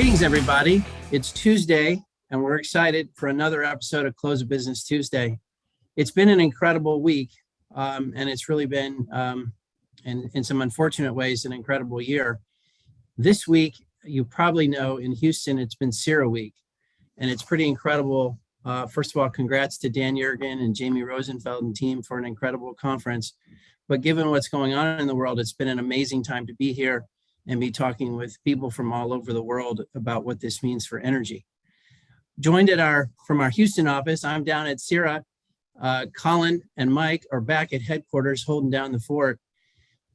Greetings, everybody. It's Tuesday, and we're excited for another episode of Close of Business Tuesday. It's been an incredible week, and it's really been, in some unfortunate ways, an incredible year. This week, you probably know in Houston, it's been CERA Week, and it's pretty incredible. First of all, congrats to Dan Yergin and Jamie Rosenfeld and team for an incredible conference. But given what's going on in the world, it's been an amazing time to be here and be talking with people from all over the world about what this means for energy. Joined from our Houston office, I'm down at CERA. Colin and Mike are back at headquarters holding down the fort.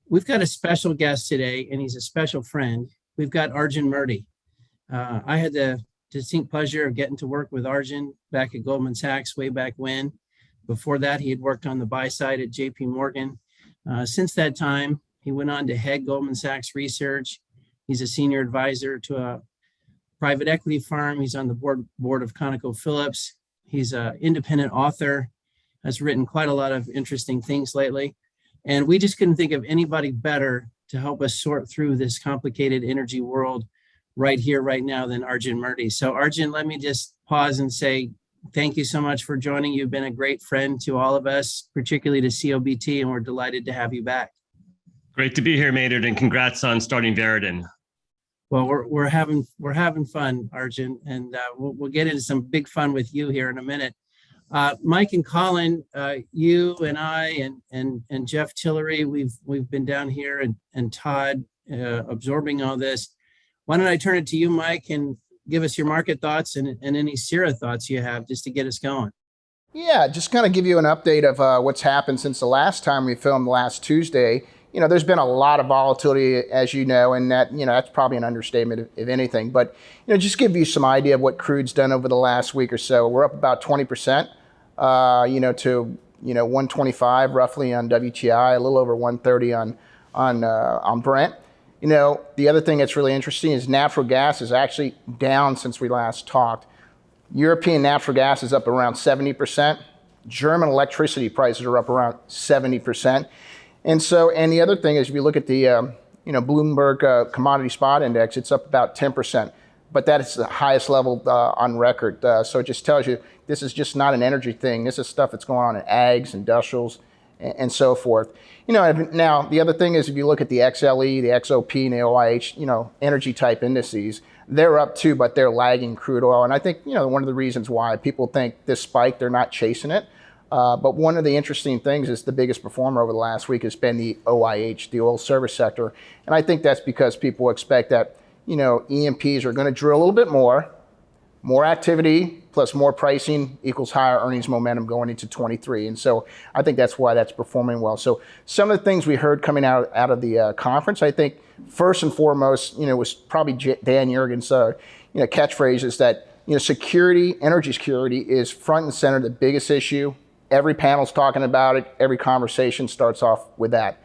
We've got a special guest today, and he's a special friend. We've got Arjun Murti. I had the distinct pleasure of getting to work with Arjun back at Goldman Sachs way back when. Before that, he had worked on the buy side at JP Morgan. Since that time, he went on to head Goldman Sachs Research. He's a senior advisor to a private equity firm. He's on the board of ConocoPhillips. He's an independent author, has written quite a lot of interesting things lately. And we just couldn't think of anybody better to help us sort through this complicated energy world right here, right now than Arjun Murti. So Arjun, let me just pause and say thank you so much for joining. You've been a great friend to all of us, particularly to COBT, and we're delighted to have you back. Great to be here, Maynard, and congrats on starting Veridan. Well, we're having fun, Arjun, and we'll get into some big fun with you here in a minute. Mike and Colin, you and I and Jeff Tillery, we've been down here, and Todd absorbing all this. Why don't I turn it to you, Mike, and give us your market thoughts and any CERA thoughts you have just to get us going. Yeah, just kind of give you an update of what's happened since the last time we filmed last Tuesday. There's been a lot of volatility, as you know, and that's probably an understatement if anything. But, just give you some idea of what crude's done over the last week or so. We're up about 20%, to 125 roughly on WTI, a little over 130 on Brent. The other thing that's really interesting is natural gas is actually down since we last talked. European natural gas is up around 70%. German electricity prices are up around 70%. And the other thing is, if you look at the, Bloomberg Commodity Spot Index, it's up about 10%, but that is the highest level on record. So it just tells you this is just not an energy thing. This is stuff that's going on in ags, industrials, and so forth. Now the other thing is, if you look at the XLE, the XOP, and the OIH, energy type indices, they're up too, but they're lagging crude oil. And I think, one of the reasons why people think this spike, they're not chasing it. But one of the interesting things is the biggest performer over the last week has been the OIH, the oil service sector. And I think that's because people expect that, E&Ps are going to drill a little bit more activity plus more pricing equals higher earnings momentum going into 23. And so I think that's why that's performing well. So some of the things we heard coming out of the conference, I think first and foremost, was probably Dan Yergin's, catchphrase is that, security, energy security is front and center, the biggest issue. Every panel's talking about it. Every conversation starts off with that.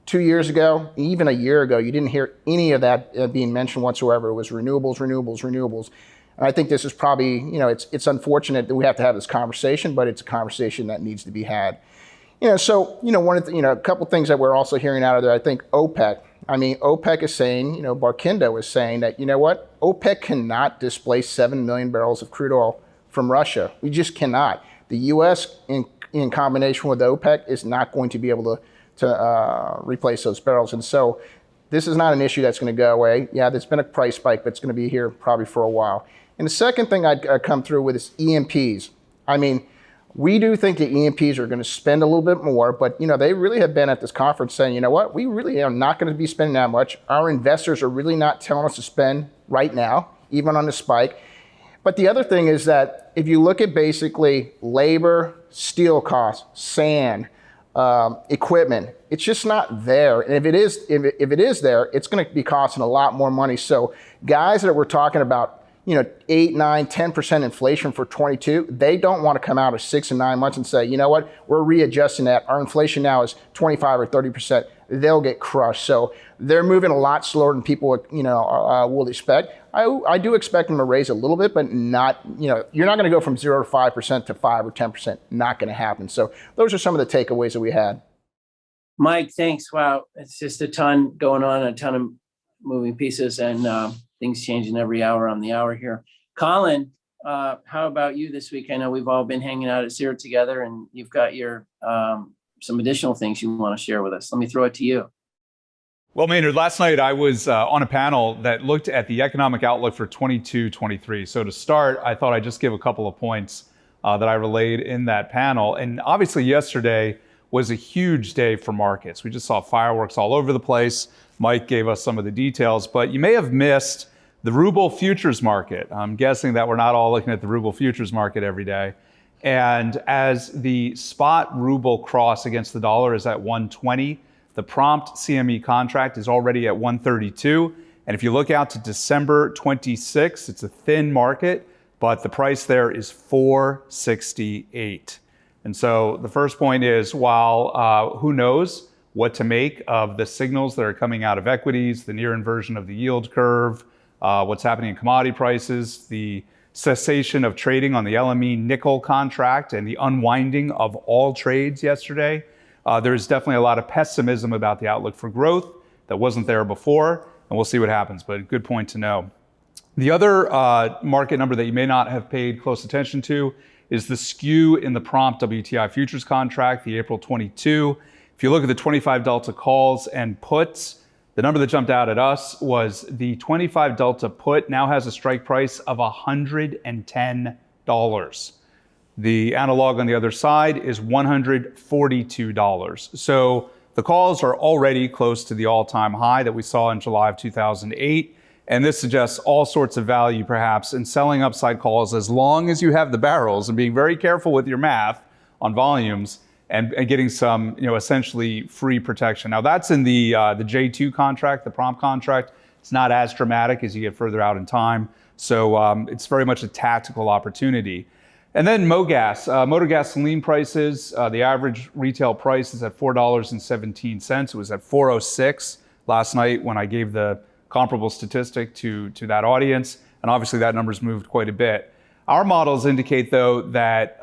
2 years ago, even a year ago, you didn't hear any of that being mentioned whatsoever. It was renewables. And I think this is probably, it's unfortunate that we have to have this conversation, but it's a conversation that needs to be had. One of the, a couple things that we're also hearing out of there, I think OPEC. OPEC is saying, Barkindo is saying that, OPEC cannot displace 7 million barrels of crude oil from Russia. We just cannot. The U.S. in combination with OPEC is not going to be able to replace those barrels. And so this is not an issue that's going to go away. Yeah, there's been a price spike, but it's going to be here probably for a while. And the second thing I'd come through with is E&Ps. We do think the E&Ps are going to spend a little bit more, but they really have been at this conference saying, we really are not going to be spending that much. Our investors are really not telling us to spend right now, even on the spike. But the other thing is that if you look at basically labor, steel costs, sand, equipment, it's just not there. And if it is there, it's going to be costing a lot more money. So guys that we're talking about, 8, 9, 10% inflation for 22, they don't want to come out of 6 and 9 months and say, we're readjusting that. Our inflation now is 25 or 30%. They'll get crushed. So they're moving a lot slower than people, will expect. I do expect them to raise a little bit, but not, you're not going to go from 0 to 5% to 5 or 10%. Not going to happen. So those are some of the takeaways that we had. Mike, thanks. Wow. It's just a ton going on, a ton of moving pieces. And things changing every hour on the hour here. Colin, how about you this week? I know we've all been hanging out at Sierra together, and you've got your some additional things you want to share with us. Let me throw it to you. Well, Maynard, last night I was on a panel that looked at the economic outlook for 22-23. So to start, I thought I'd just give a couple of points that I relayed in that panel. And obviously yesterday was a huge day for markets. We just saw fireworks all over the place. Mike gave us some of the details, but you may have missed the ruble futures market. I'm guessing that we're not all looking at the ruble futures market every day. And as the spot ruble cross against the dollar is at 120, the prompt CME contract is already at 132. And if you look out to December 26, it's a thin market, but the price there is 468. And so the first point is, while who knows what to make of the signals that are coming out of equities, the near inversion of the yield curve, what's happening in commodity prices, the cessation of trading on the LME nickel contract, and the unwinding of all trades yesterday, there's definitely a lot of pessimism about the outlook for growth that wasn't there before, and we'll see what happens, but good point to know. The other market number that you may not have paid close attention to is the skew in the prompt WTI futures contract, the April 22. If you look at the 25 delta calls and puts, the number that jumped out at us was the 25 delta put now has a strike price of $110. The analog on the other side is $142. So the calls are already close to the all-time high that we saw in July of 2008. And this suggests all sorts of value, perhaps, in selling upside calls as long as you have the barrels and being very careful with your math on volumes and getting some, essentially free protection. Now that's in the J2 contract, the prompt contract. It's not as dramatic as you get further out in time. So it's very much a tactical opportunity. And then MoGas, motor gasoline prices, the average retail price is at $4.17. It was at $4.06 last night when I gave the comparable statistic to that audience. And obviously that number's moved quite a bit. Our models indicate, though, that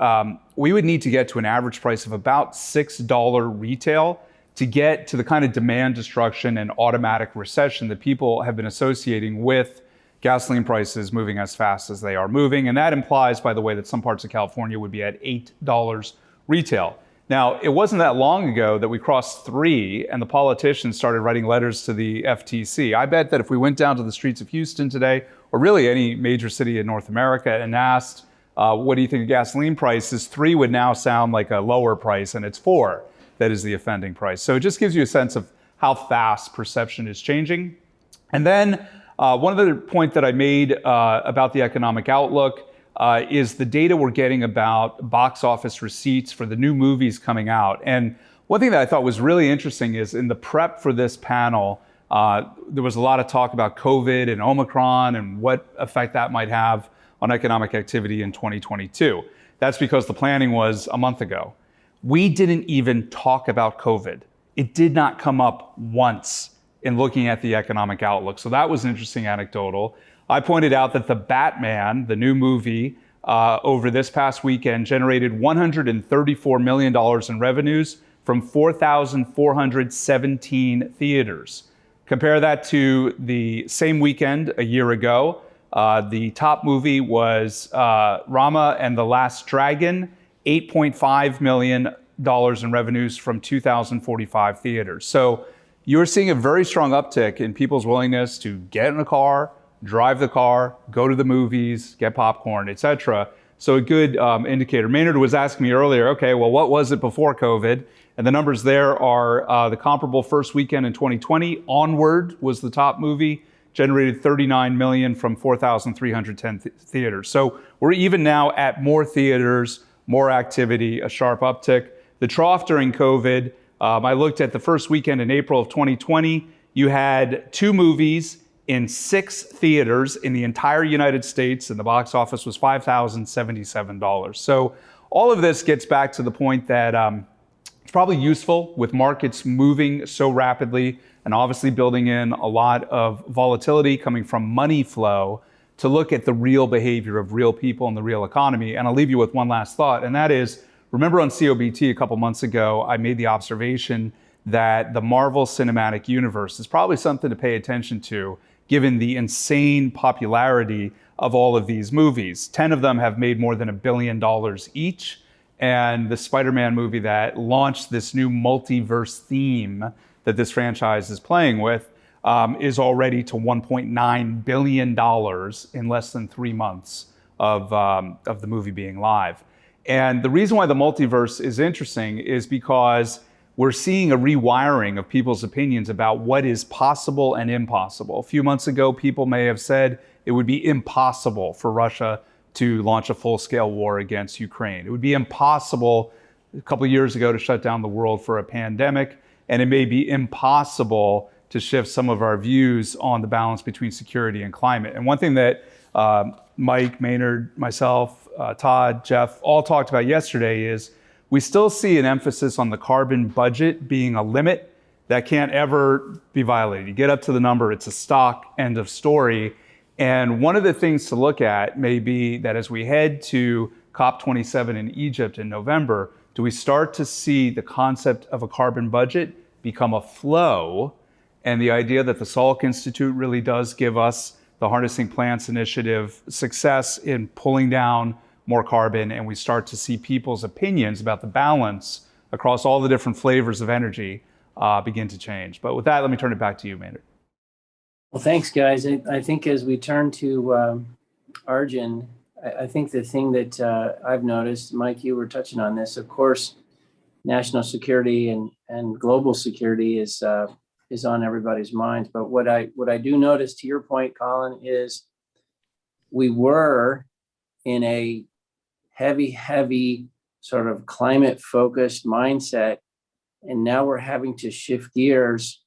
we would need to get to an average price of about $6 retail to get to the kind of demand destruction and automatic recession that people have been associating with gasoline prices moving as fast as they are moving. And that implies, by the way, that some parts of California would be at $8 retail. Now, it wasn't that long ago that we crossed 3 and the politicians started writing letters to the FTC. I bet that if we went down to the streets of Houston today, or really any major city in North America, and asked, what do you think of gasoline prices, 3 would now sound like a lower price, and it's 4 that is the offending price. So it just gives you a sense of how fast perception is changing. And then one other point that I made about the economic outlook is the data we're getting about box office receipts for the new movies coming out. And one thing that I thought was really interesting is in the prep for this panel, there was a lot of talk about COVID and Omicron and what effect that might have on economic activity in 2022. That's because the planning was a month ago. We didn't even talk about COVID. It did not come up once in looking at the economic outlook. So that was an interesting anecdotal. I pointed out that The Batman, the new movie, over this past weekend generated $134 million in revenues from 4,417 theaters. Compare that to the same weekend a year ago. The top movie was Rama and the Last Dragon, $8.5 million in revenues from 2,045 theaters. So you're seeing a very strong uptick in people's willingness to get in a car, drive the car, go to the movies, get popcorn, etc. So a good indicator. Maynard was asking me earlier, okay, well, what was it before COVID? And the numbers there are the comparable first weekend in 2020. Onward was the top movie, generated $39 million from 4,310 theaters. So we're even now at more theaters, more activity, a sharp uptick. The trough during COVID, I looked at the first weekend in April of 2020. You had 2 movies in 6 theaters in the entire United States, and the box office was $5,077. So all of this gets back to the point that it's probably useful with markets moving so rapidly and obviously building in a lot of volatility coming from money flow to look at the real behavior of real people and the real economy. And I'll leave you with one last thought, and that is, remember on COBT a couple months ago, I made the observation that the Marvel Cinematic Universe is probably something to pay attention to given the insane popularity of all of these movies. 10 of them have made more than $1 billion each. And the Spider-Man movie that launched this new multiverse theme that this franchise is playing with is already to $1.9 billion in less than 3 months of the movie being live. And the reason why the multiverse is interesting is because we're seeing a rewiring of people's opinions about what is possible and impossible. A few months ago, people may have said it would be impossible for Russia to launch a full-scale war against Ukraine. It would be impossible a couple of years ago to shut down the world for a pandemic, and it may be impossible to shift some of our views on the balance between security and climate. And one thing that Mike, Maynard, myself, Todd, Jeff, all talked about yesterday is we still see an emphasis on the carbon budget being a limit that can't ever be violated. You get up to the number, it's a stock, end of story. And one of the things to look at may be that as we head to COP27 in Egypt in November, do we start to see the concept of a carbon budget become a flow? And the idea that the Salk Institute really does give us the Harnessing Plants Initiative success in pulling down more carbon, and we start to see people's opinions about the balance across all the different flavors of energy begin to change. But with that, let me turn it back to you, Maynard. Well, thanks, guys. I think as we turn to Arjun, I think the thing that I've noticed, Mike, you were touching on this, of course, national security and global security is on everybody's minds. But what I do notice, to your point, Colin, is we were in a heavy sort of climate focused mindset, and now we're having to shift gears,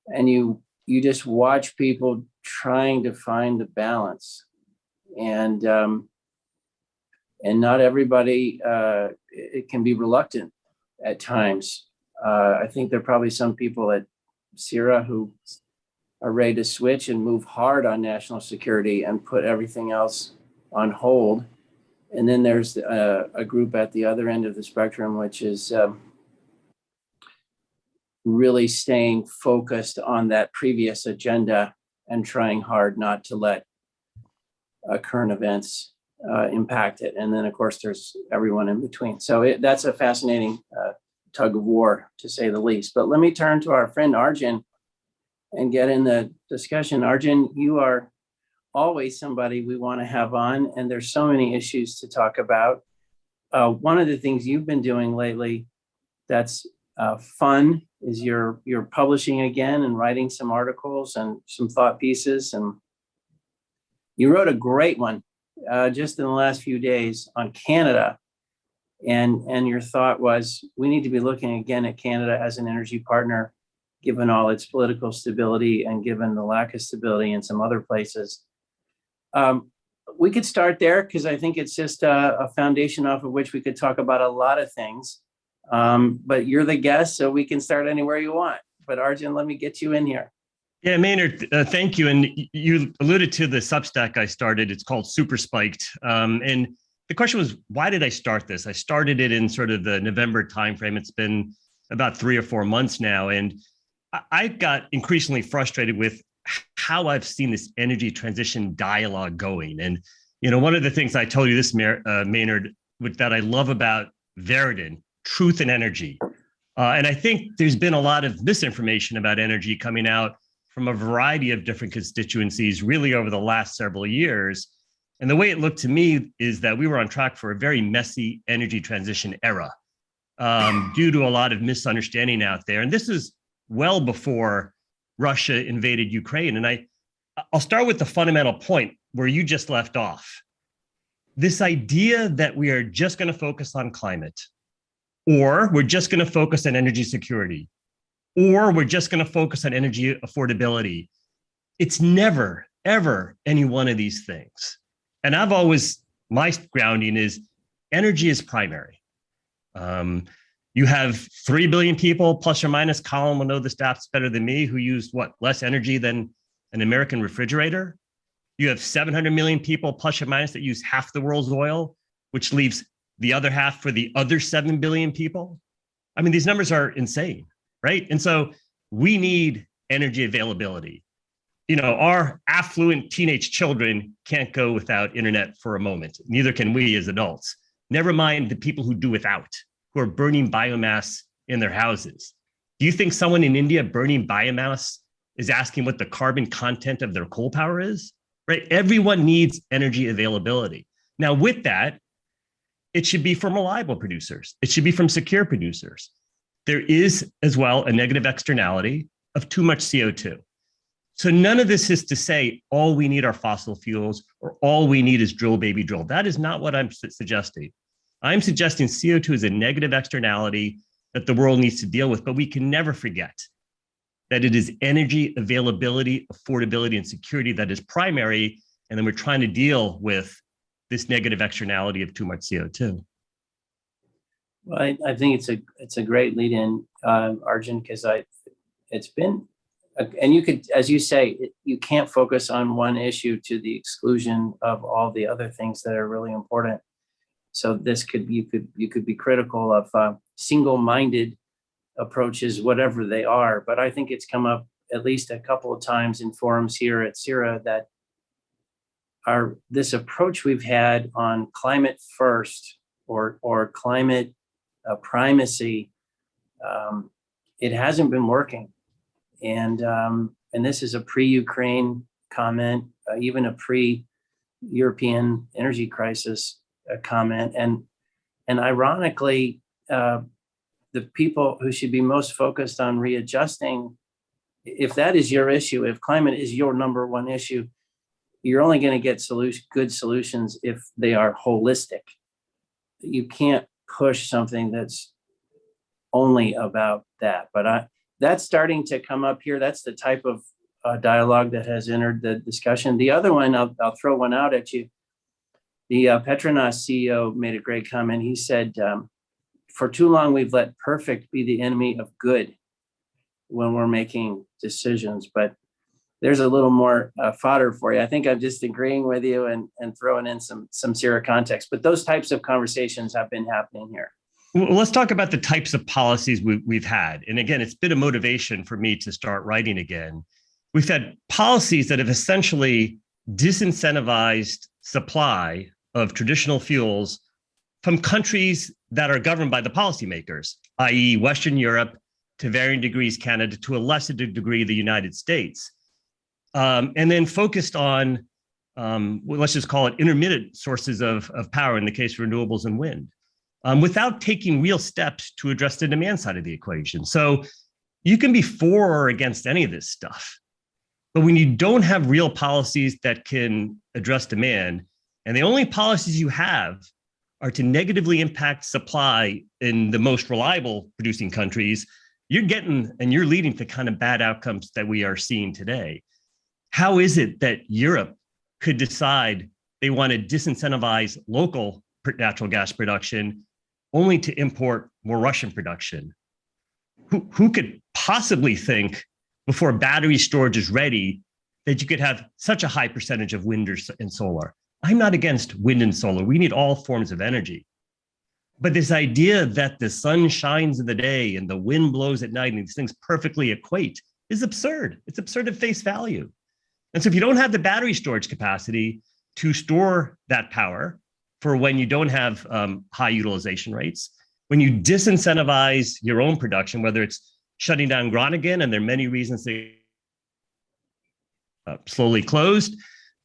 and you just watch people trying to find the balance, and not everybody, it can be reluctant at times. I think there are probably some people at CIRA who are ready to switch and move hard on national security and put everything else on hold. And then there's a group at the other end of the spectrum, which is really staying focused on that previous agenda and trying hard not to let current events impact it. And then, of course, there's everyone in between. So that's a fascinating tug of war, to say the least. But let me turn to our friend Arjun and get in the discussion. Arjun, you are always somebody we want to have on, and there's so many issues to talk about. One of the things you've been doing lately that's fun is you're publishing again and writing some articles and some thought pieces. And you wrote a great one just in the last few days on Canada. And your thought was, we need to be looking again at Canada as an energy partner, given all its political stability and given the lack of stability in some other places. We could start there because I think it's just a foundation off of which we could talk about a lot of things. But you're the guest, so we can start anywhere you want. But Arjun, let me get you in here. Yeah, Maynard, thank you. And you alluded to the Substack I started. It's called Super Spiked. And the question was, why did I start this? I started it in sort of the November timeframe. It's been about 3 or 4 months now. And I got increasingly frustrated with how I've seen this energy transition dialogue going. And, one of the things I told you this, Maynard, that I love about Veridan, truth and energy. And I think there's been a lot of misinformation about energy coming out from a variety of different constituencies really over the last several years. And the way it looked to me is that we were on track for a very messy energy transition era due to a lot of misunderstanding out there. And this is well before Russia invaded Ukraine. And I'll start with the fundamental point where you just left off. This idea that we are just going to focus on climate, or we're just going to focus on energy security, or we're just going to focus on energy affordability. It's never, ever any one of these things. And my grounding is energy is primary. You have 3 billion people, plus or minus, Colin will know the stats better than me, who use less energy than an American refrigerator. You have 700 million people, plus or minus, that use half the world's oil, which leaves the other half for the other 7 billion people. I mean, these numbers are insane, right? And so we need energy availability. our affluent teenage children can't go without internet for a moment. Neither can we as adults. Never mind the people who do without, who are burning biomass in their houses. Do you think someone in India burning biomass is asking what the carbon content of their coal power is? Right? Everyone needs energy availability. Now, with that, it should be from reliable producers. It should be from secure producers. There is as well a negative externality of too much CO2. So none of this is to say all we need are fossil fuels or all we need is drill, baby, drill. That is not what I'm suggesting. I'm suggesting CO2 is a negative externality that the world needs to deal with, but we can never forget that it is energy availability, affordability, and security that is primary. And then we're trying to deal with this negative externality of too much CO2. Well, I think it's a great lead in, Arjun, because it's been, and you could, as you say, you can't focus on one issue to the exclusion of all the other things that are really important. So this you could be critical of single-minded approaches, whatever they are. But I think it's come up at least a couple of times in forums here at CIRA that this approach we've had on climate first or climate primacy, it hasn't been working. And this is a pre-Ukraine comment, even a pre-European energy crisis comment. And ironically, the people who should be most focused on readjusting, if that is your issue, if climate is your number one issue, you're only going to get good solutions if they are holistic. You can't push something that's only about that. But that's starting to come up here. That's the type of dialogue that has entered the discussion. The other one, I'll throw one out at you. The Petronas CEO made a great comment. He said, for too long, we've let perfect be the enemy of good when we're making decisions. But there's a little more fodder for you. I think I'm just agreeing with you and throwing in some CIRA context. But those types of conversations have been happening here. Well, let's talk about the types of policies we've had. And again, it's been a motivation for me to start writing again. We've had policies that have essentially disincentivized supply of traditional fuels from countries that are governed by the policymakers, i.e. Western Europe, to varying degrees Canada, to a lesser degree the United States. And then focused on, let's just call it intermittent sources of power in the case of renewables and wind, without taking real steps to address the demand side of the equation. So you can be for or against any of this stuff, but when you don't have real policies that can address demand, and the only policies you have are to negatively impact supply in the most reliable producing countries, you're getting and you're leading to kind of bad outcomes that we are seeing today. How is it that Europe could decide they want to disincentivize local natural gas production only to import more Russian production? Who could possibly think before battery storage is ready that you could have such a high percentage of wind and solar? I'm not against wind and solar. We need all forms of energy. But this idea that the sun shines in the day and the wind blows at night and these things perfectly equate is absurd. It's absurd at face value. And so if you don't have the battery storage capacity to store that power for when you don't have high utilization rates, when you disincentivize your own production, whether it's shutting down Groningen, and there are many reasons they slowly closed,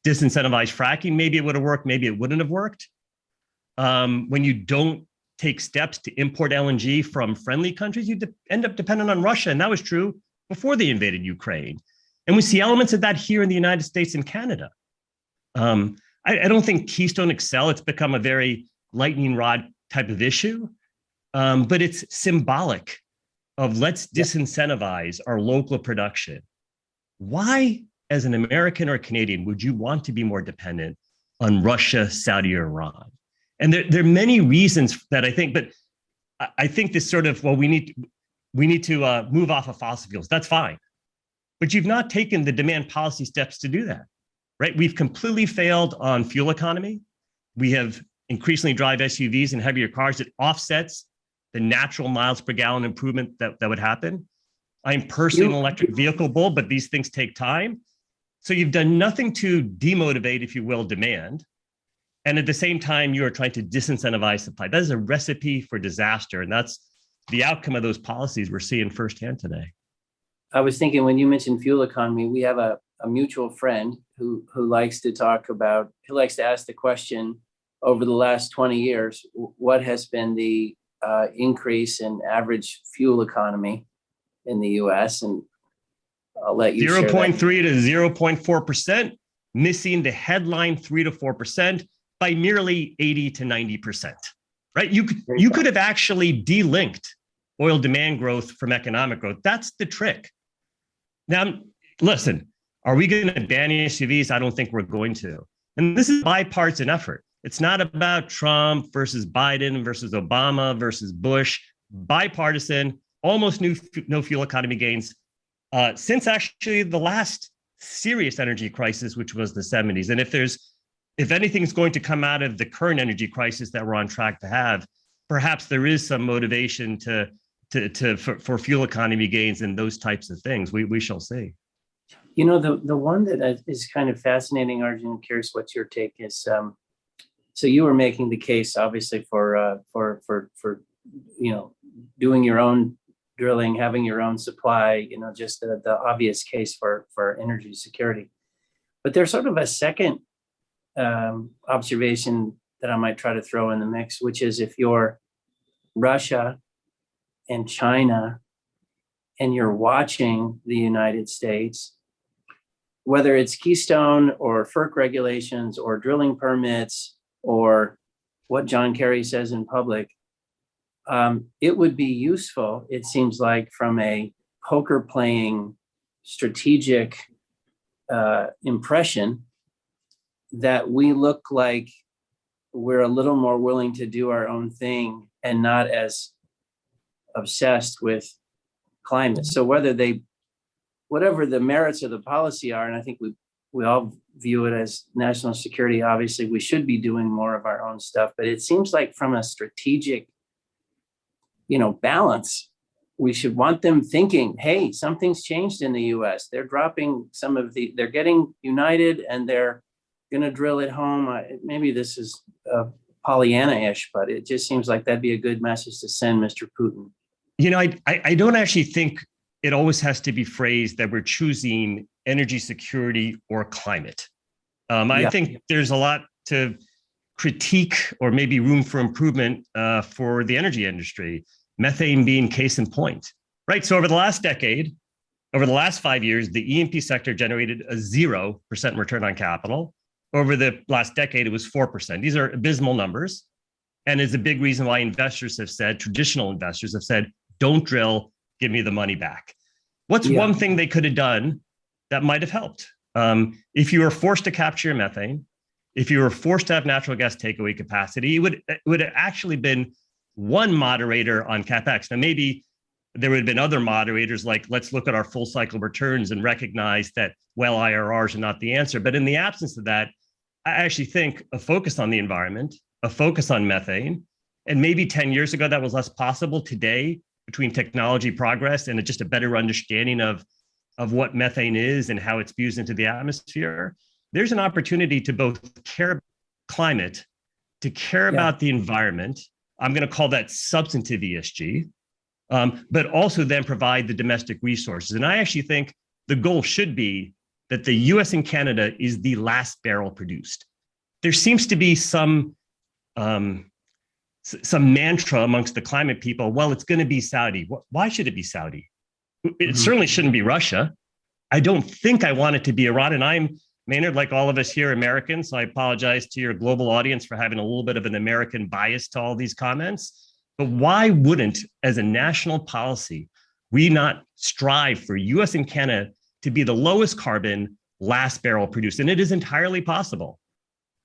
disincentivize fracking, maybe it would have worked, maybe it wouldn't have worked. When you don't take steps to import LNG from friendly countries, you end up dependent on Russia. And that was true before they invaded Ukraine. And we see elements of that here in the United States and Canada. I don't think Keystone XL, it's become a very lightning rod type of issue, but it's symbolic of let's disincentivize our local production. Why, as an American or a Canadian, would you want to be more dependent on Russia, Saudi, or Iran? And there are many reasons that I think, but I think this sort of, well, we need to move off of fossil fuels. That's fine. But you've not taken the demand policy steps to do that, right? We've completely failed on fuel economy. We have increasingly drive SUVs and heavier cars. It offsets the natural miles per gallon improvement that would happen. I'm personally an electric vehicle bull, but these things take time. So you've done nothing to demotivate, if you will, demand. And at the same time, you are trying to disincentivize supply. That is a recipe for disaster. And that's the outcome of those policies we're seeing firsthand today. I was thinking when you mentioned fuel economy, we have a mutual friend who likes to ask the question, over the last 20 years, what has been the increase in average fuel economy in the US? And I'll let you 0.3 to 0.4%, missing the headline 3 to 4% by merely 80 to 90%, right? You could have actually delinked oil demand growth from economic growth. That's the trick. Now, listen, are we going to ban SUVs? I don't think we're going to. And this is a bipartisan effort. It's not about Trump versus Biden versus Obama versus Bush. Bipartisan, almost no fuel economy gains since actually the last serious energy crisis, which was the 70s. And if anything's going to come out of the current energy crisis that we're on track to have, perhaps there is some motivation for fuel economy gains and those types of things. We shall see. You know, the one that is kind of fascinating, Arjun, I'm curious what your take is. So you were making the case, obviously, for doing your own drilling, having your own supply, just the obvious case for energy security. But there's sort of a second observation that I might try to throw in the mix, which is if you're Russia and China and you're watching the United States, whether it's Keystone or FERC regulations or drilling permits or what John Kerry says in public, it would be useful, it seems like, from a poker playing strategic impression, that we look like we're a little more willing to do our own thing and not as obsessed with climate. So whatever the merits of the policy are, and I think we all view it as national security, obviously we should be doing more of our own stuff, but it seems like from a strategic balance, we should want them thinking, hey, something's changed in the US. They're dropping they're getting united and they're going to drill at home. Maybe this is Pollyanna-ish, but it just seems like that'd be a good message to send Mr. Putin. I don't actually think it always has to be phrased that we're choosing energy security or climate. I think there's a lot to critique or maybe room for improvement for the energy industry, methane being case in point, right? So over the last decade, over the last 5 years, the E&P sector generated a 0% return on capital. Over the last decade, it was 4%. These are abysmal numbers. And it's a big reason why traditional investors have said, don't drill, give me the money back. What's one thing they could have done that might have helped? If you were forced to capture your methane, if you were forced to have natural gas takeaway capacity, it would have actually been one moderator on CapEx. Now, maybe there would have been other moderators like, let's look at our full cycle returns and recognize that, well, IRRs are not the answer. But in the absence of that, I actually think a focus on the environment, a focus on methane, and maybe 10 years ago, that was less possible. Today, between technology progress and just a better understanding of what methane is and how it's fused into the atmosphere, there's an opportunity to both care about climate, to care about the environment. I'm going to call that substantive ESG, but also then provide the domestic resources. And I actually think the goal should be that the US and Canada is the last barrel produced. There seems to be some mantra amongst the climate people. Well, it's going to be Saudi. Why should it be Saudi? It certainly shouldn't be Russia. I don't think I want it to be Iran. And I'm, Maynard, like all of us here, American, so I apologize to your global audience for having a little bit of an American bias to all these comments. But why wouldn't, as a national policy, we not strive for US and Canada to be the lowest carbon last barrel produced? And it is entirely possible.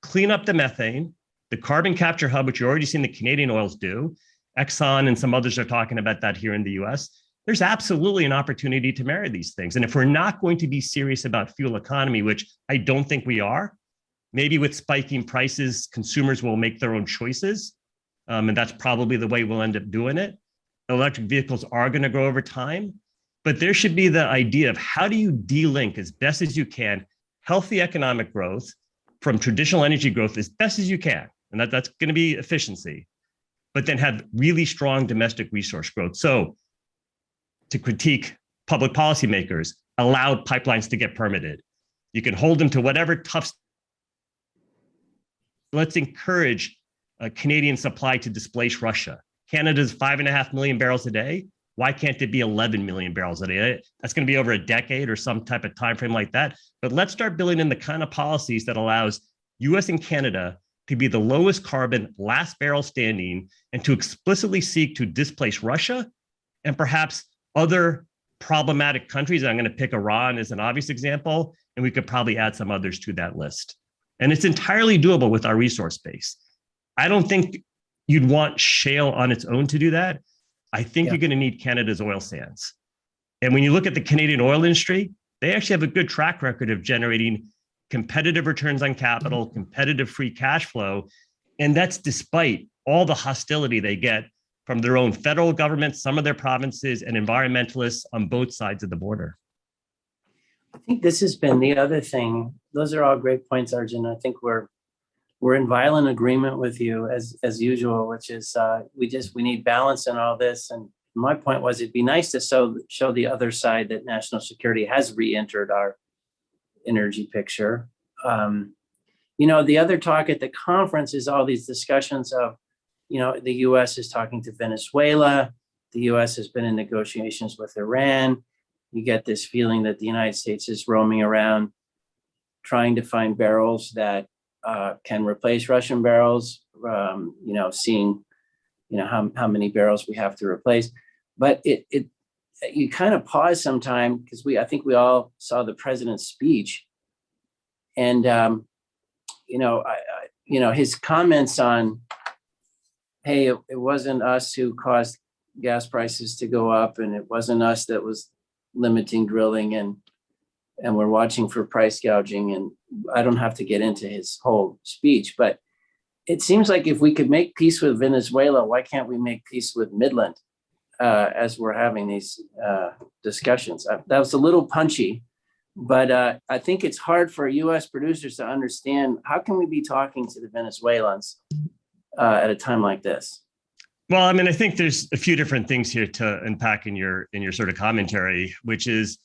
Clean up the methane, the carbon capture hub, which you're already seeing the Canadian oils do. Exxon and some others are talking about that here in the US. There's absolutely an opportunity to marry these things. And if we're not going to be serious about fuel economy, which I don't think we are, maybe with spiking prices, consumers will make their own choices. And that's probably the way we'll end up doing it. Electric vehicles are going to grow over time, but there should be the idea of how do you de-link as best as you can healthy economic growth from traditional energy growth as best as you can. And that's going to be efficiency, but then have really strong domestic resource growth. So to critique public policymakers, allow pipelines to get permitted. You can hold them to whatever tough. Let's encourage Canadian supply to displace Russia. Canada's 5.5 million barrels a day. Why can't it be 11 million barrels a day? That's going to be over a decade or some type of time frame like that. But let's start building in the kind of policies that allows US and Canada to be the lowest carbon, last barrel standing, and to explicitly seek to displace Russia and perhaps other problematic countries. I'm going to pick Iran as an obvious example, and we could probably add some others to that list. And it's entirely doable with our resource base. I don't think you'd want shale on its own to do that. I think you're going to need Canada's oil sands. And when you look at the Canadian oil industry, they actually have a good track record of generating competitive returns on capital, competitive free cash flow. And that's despite all the hostility they get from their own federal government, some of their provinces, and environmentalists on both sides of the border. I think this has been the other thing. Those are all great points, Arjun. I think we're in violent agreement with you as usual, which is we need balance in all this. And my point was, it'd be nice to show the other side that national security has re-entered our energy picture. The other talk at the conference is all these discussions of, the US is talking to Venezuela. The US has been in negotiations with Iran. You get this feeling that the United States is roaming around trying to find barrels that can replace Russian barrels, seeing, how many barrels we have to replace. But you kind of pause sometime because I think we all saw the president's speech, and his comments on, hey, it wasn't us who caused gas prices to go up, and it wasn't us that was limiting drilling, and we're watching for price gouging. And I don't have to get into his whole speech, but it seems like if we could make peace with Venezuela, why can't we make peace with Midland as we're having these discussions? That was a little punchy, but I think it's hard for US producers to understand, how can we be talking to the Venezuelans at a time like this? Well, I mean, I think there's a few different things here to unpack in your sort of commentary, which is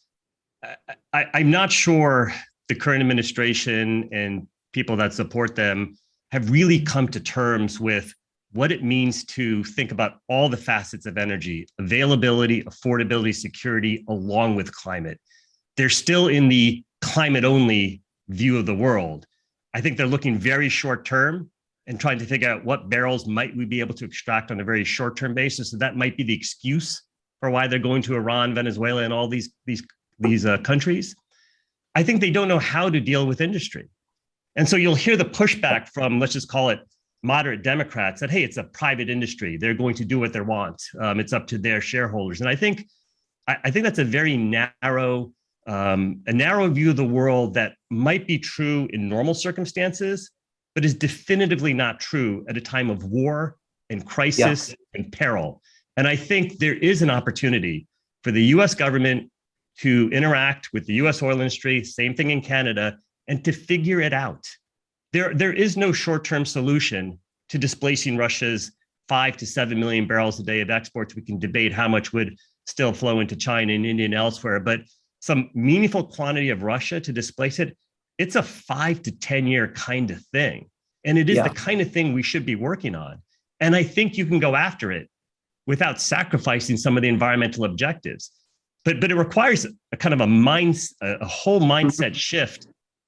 I'm not sure the current administration and people that support them have really come to terms with what it means to think about all the facets of energy, availability, affordability, security, along with climate. They're still in the climate-only view of the world. I think they're looking very short-term and trying to figure out what barrels might we be able to extract on a very short-term basis. So that might be the excuse for why they're going to Iran, Venezuela, and all these countries. I think they don't know how to deal with industry. And so you'll hear the pushback from, let's just call it moderate Democrats, that, hey, it's a private industry. They're going to do what they want. It's up to their shareholders. And I think that's a very narrow view of the world that might be true in normal circumstances, but is definitively not true at a time of war and crisis and peril. And I think there is an opportunity for the US government to interact with the US oil industry, same thing in Canada, and to figure it out. There is no short-term solution to displacing Russia's 5 to 7 million barrels a day of exports. We can debate how much would still flow into China and India and elsewhere, but some meaningful quantity of Russia to displace it, it's a 5 to 10 year kind of thing. And it is the kind of thing we should be working on. And I think you can go after it without sacrificing some of the environmental objectives. But it requires a kind of a whole mindset shift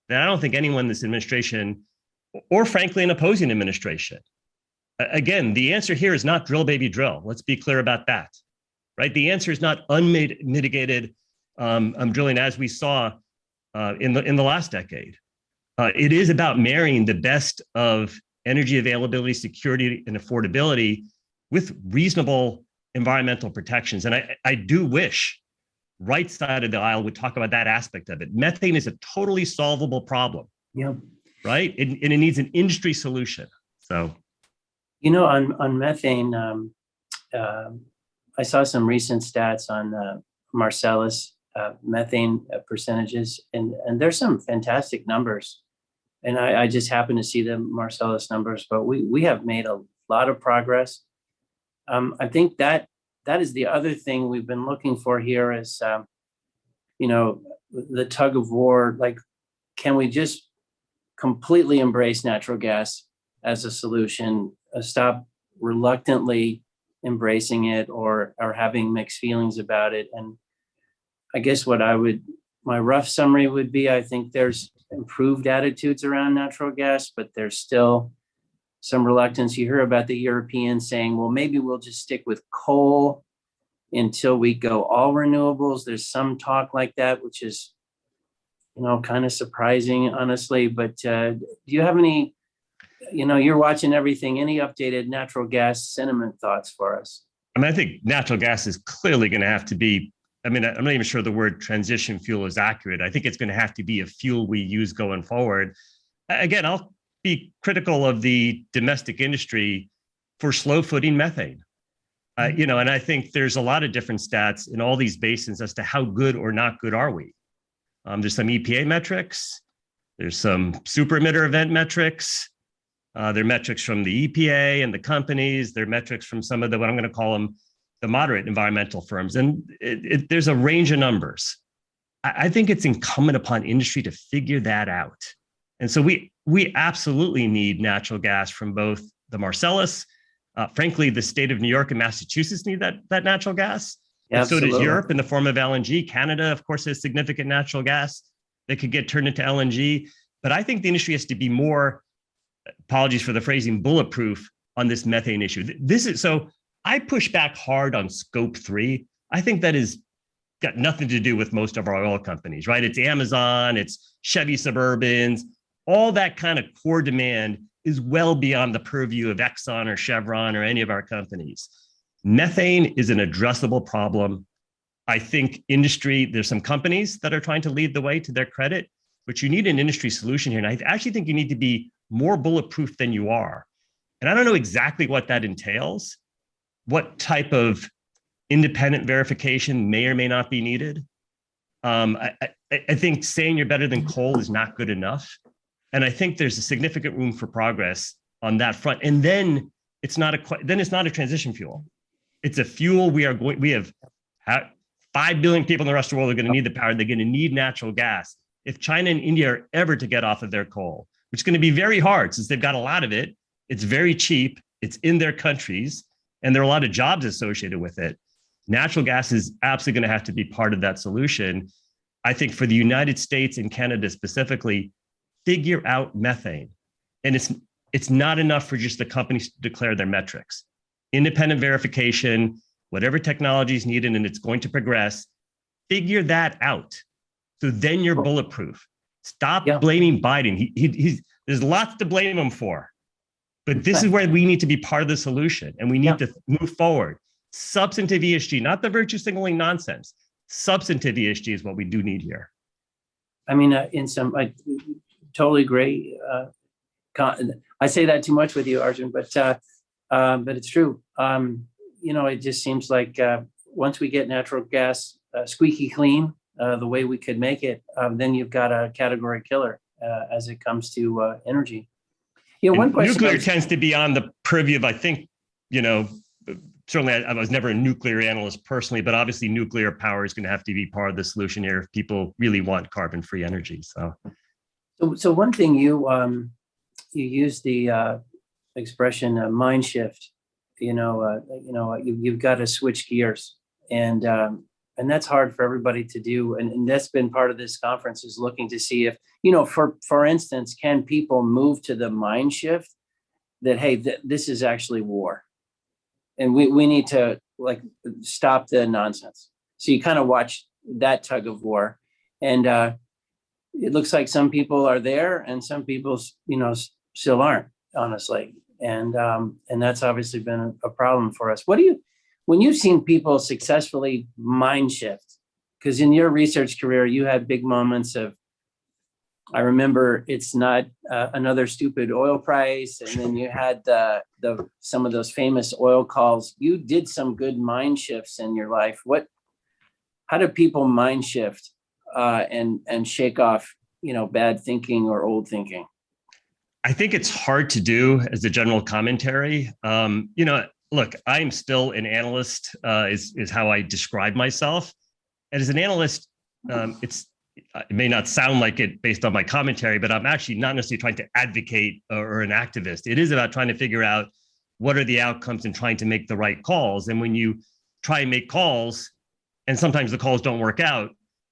that I don't think anyone in this administration, or frankly, an opposing administration. Again, the answer here is not drill, baby, drill. Let's be clear about that, right? The answer is not unmitigated drilling as we saw in the last decade. It is about marrying the best of energy availability, security, and affordability with reasonable environmental protections. And I do wish right side of the aisle would talk about that aspect of it. Methane is a totally solvable problem. Yeah. Right? And it needs an industry solution. So, on methane, I saw some recent stats on Marcellus methane percentages, and there's some fantastic numbers. And I just happen to see the Marcellus numbers, but we have made a lot of progress. I think that is the other thing we've been looking for here is, the tug of war. Like, can we just completely embrace natural gas as a solution, stop reluctantly embracing it or having mixed feelings about it? And I guess my rough summary would be, I think there's improved attitudes around natural gas, but there's still some reluctance. You hear about the Europeans saying, well, maybe we'll just stick with coal until we go all renewables. There's some talk like that, which is, kind of surprising, honestly. But do you have any, you're watching everything, any updated natural gas sentiment thoughts for us? I mean, I think natural gas is clearly going to have to be, I'm not even sure the word transition fuel is accurate. I think it's going to have to be a fuel we use going forward. Again, I'll be critical of the domestic industry for slow footing methane. And I think there's a lot of different stats in all these basins as to how good or not good are we. There's some EPA metrics. There's some super emitter event metrics. There are metrics from the EPA and the companies. There are metrics from some of what I'm going to call them the moderate environmental firms. And there's a range of numbers. I think it's incumbent upon industry to figure that out. And so we absolutely need natural gas from both the Marcellus. Frankly, the state of New York and Massachusetts need that natural gas. And so does Europe in the form of LNG. Canada, of course, has significant natural gas that could get turned into LNG. But I think the industry has to be more, apologies for the phrasing, bulletproof on this methane issue. So I push back hard on scope 3. I think that is got nothing to do with most of our oil companies, right? It's Amazon, it's Chevy Suburbans, all that kind of core demand is well beyond the purview of Exxon or Chevron or any of our companies. Methane is an addressable problem. I think there's some companies that are trying to lead the way, to their credit, but you need an industry solution here. And I actually think you need to be more bulletproof than you are. And I don't know exactly what that entails, what type of independent verification may or may not be needed. I think saying you're better than coal is not good enough. And I think there's a significant room for progress on that front. And then it's not a transition fuel. It's a fuel we have 5 billion people in the rest of the world are going to need the power. They're going to need natural gas. If China and India are ever to get off of their coal, which is going to be very hard since they've got a lot of it, it's very cheap, it's in their countries, and there are a lot of jobs associated with it. Natural gas is absolutely going to have to be part of that solution. I think for the United States and Canada specifically, figure out methane. And it's not enough for just the companies to declare their metrics. Independent verification, whatever technology is needed, and it's going to progress, figure that out. So then you're bulletproof. Stop blaming Biden. There's lots to blame him for. But this is where we need to be part of the solution, and we need to move forward. Substantive ESG, not the virtue signaling nonsense. Substantive ESG is what we do need here. I mean, I totally agree. I say that too much with you, Arjun, but it's true. It just seems like once we get natural gas squeaky clean, the way we could make it, then you've got a category killer as it comes to energy. One question. Nuclear tends to be on the purview of, I think, certainly I was never a nuclear analyst personally, but obviously nuclear power is going to have to be part of the solution here if people really want carbon-free energy. So one thing you use the expression mind shift. You've got to switch gears, and that's hard for everybody to do. And that's been part of this conference, is looking to see if, for instance, can people move to the mind shift that, hey, this is actually war, and we need to stop the nonsense. So you kind of watch that tug of war, and it looks like some people are there and some people, still aren't, honestly. And that's obviously been a problem for us. When you've seen people successfully mind shift, because in your research career, you had big moments of, I remember it's not another stupid oil price. And then you had some of those famous oil calls. You did some good mind shifts in your life. how do people mind shift and shake off, bad thinking or old thinking? I think it's hard to do as a general commentary. Look, I'm still an analyst, is how I describe myself. And as an analyst, it may not sound like it based on my commentary, but I'm actually not necessarily trying to advocate or an activist. It is about trying to figure out what are the outcomes and trying to make the right calls. And when you try and make calls, and sometimes the calls don't work out,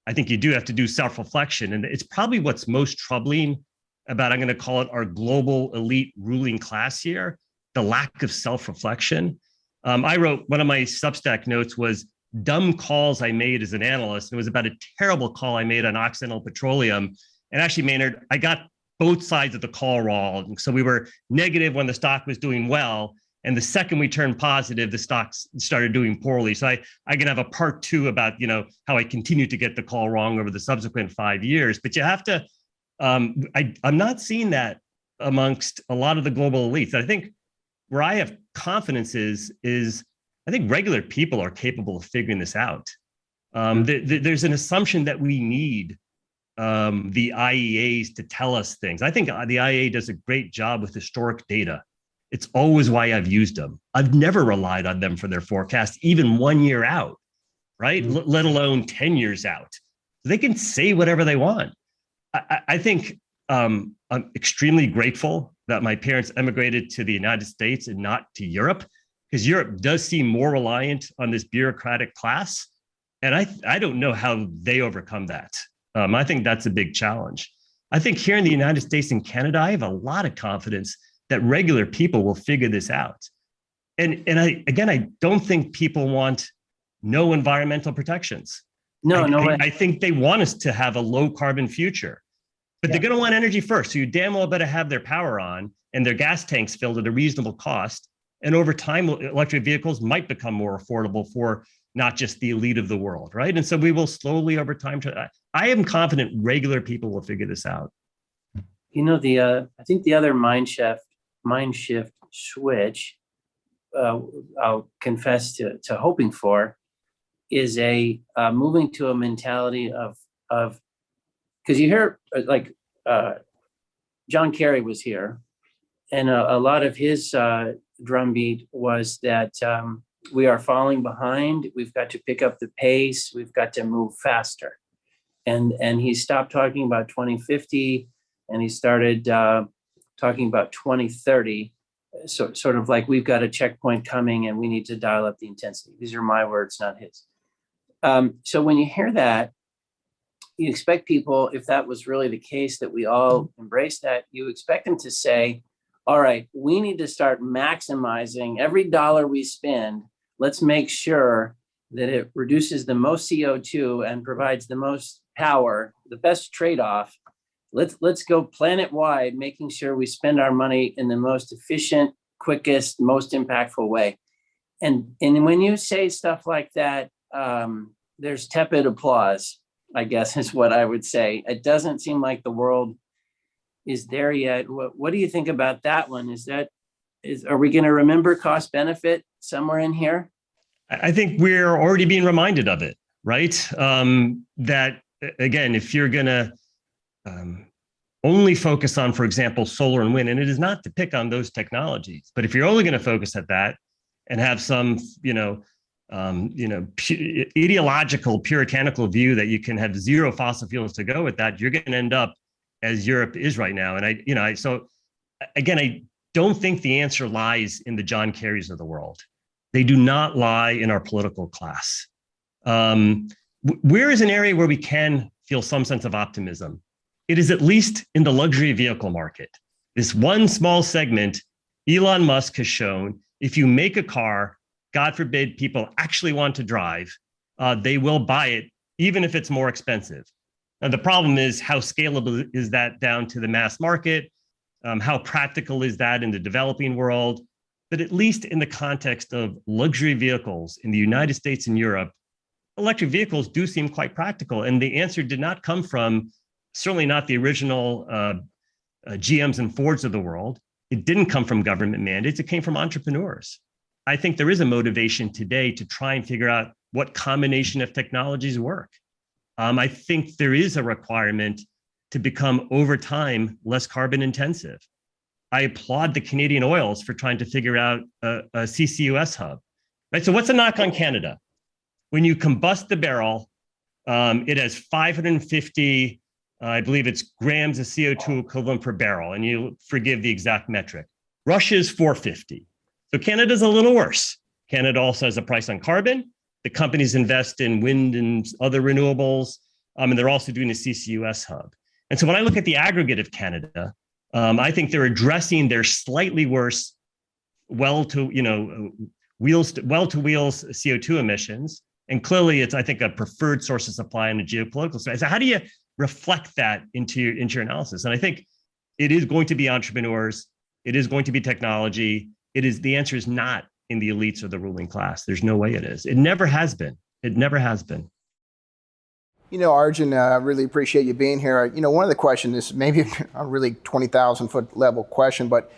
I think you do have to do self-reflection. And it's probably what's most troubling about, I'm going to call it, our global elite ruling class here, the lack of self-reflection. I wrote, one of my Substack notes was dumb calls I made as an analyst. It was about a terrible call I made on Occidental Petroleum. And actually, Maynard, I got both sides of the call wrong. So we were negative when the stock was doing well. And the second we turned positive, the stocks started doing poorly. So I can have a part two about, how I continued to get the call wrong over the subsequent 5 years. But you have to, I'm not seeing that amongst a lot of the global elites. I think where I have confidence is I think regular people are capable of figuring this out. There's an assumption that we need the IEAs to tell us things. I think the IEA does a great job with historic data. It's always why I've used them. I've never relied on them for their forecast, even 1 year out, right? Let alone 10 years out. They can say whatever they want. I think I'm extremely grateful that my parents emigrated to the United States and not to Europe, because Europe does seem more reliant on this bureaucratic class. And I don't know how they overcome that. I think that's a big challenge. I think here in the United States and Canada, I have a lot of confidence that regular people will figure this out. And I don't think people want no environmental protections. I think they want us to have a low carbon future, but they're going to want energy first. So you damn well better have their power on and their gas tanks filled at a reasonable cost. And over time, electric vehicles might become more affordable for not just the elite of the world, right? And so we will slowly over time. I am confident regular people will figure this out. I think the other mind shift switch, I'll confess to hoping for, is a moving to a mentality of because you hear John Kerry was here, and a lot of his drumbeat was that we are falling behind. We've got to pick up the pace. We've got to move faster, and he stopped talking about 2050, and he started talking about 2030. So sort of like we've got a checkpoint coming, and we need to dial up the intensity. These are my words, not his. So when you hear that, you expect people, if that was really the case, that we all embrace that, you expect them to say, all right, we need to start maximizing every dollar we spend. Let's make sure that it reduces the most CO2 and provides the most power, the best trade-off. Let's go planet-wide, making sure we spend our money in the most efficient, quickest, most impactful way. And when you say stuff like that, there's tepid applause, I guess, is what I would say. It doesn't seem like the world is there yet. What do you think about that one? Are we going to remember cost benefit somewhere in here? I think we're already being reminded of it, right? That again, if you're going to only focus on, for example, solar and wind, and it is not to pick on those technologies, but if you're only going to focus at that and have some, ideological, puritanical view that you can have zero fossil fuels to go with that, you're going to end up as Europe is right now. And I don't think the answer lies in the John Kerrys of the world. They do not lie in our political class. Where is an area where we can feel some sense of optimism? It is at least in the luxury vehicle market. This one small segment, Elon Musk has shown, if you make a car, God forbid people actually want to drive, they will buy it, even if it's more expensive. Now, the problem is how scalable is that down to the mass market? How practical is that in the developing world? But at least in the context of luxury vehicles in the United States and Europe, electric vehicles do seem quite practical. And the answer did not come from, certainly not the original GMs and Fords of the world. It didn't come from government mandates. It came from entrepreneurs. I think there is a motivation today to try and figure out what combination of technologies work. I think there is a requirement to become over time less carbon intensive. I applaud the Canadian oils for trying to figure out a CCUS hub, right? So what's the knock on Canada? When you combust the barrel, it has 550, I believe it's grams of CO2 equivalent per barrel, and you forgive the exact metric. Russia's 450. So Canada's a little worse. Canada also has a price on carbon. The companies invest in wind and other renewables, and they're also doing a CCUS hub. And so when I look at the aggregate of Canada, I think they're addressing their slightly worse wheels to wheels CO2 emissions. And clearly it's, I think, a preferred source of supply on the geopolitical side. So how do you reflect that into your analysis? And I think it is going to be entrepreneurs. It is going to be technology. The answer is not in the elites or the ruling class. There's no way it is. It never has been. It never has been. Arjun, I really appreciate you being here. One of the questions is maybe a really 20,000 foot level question, but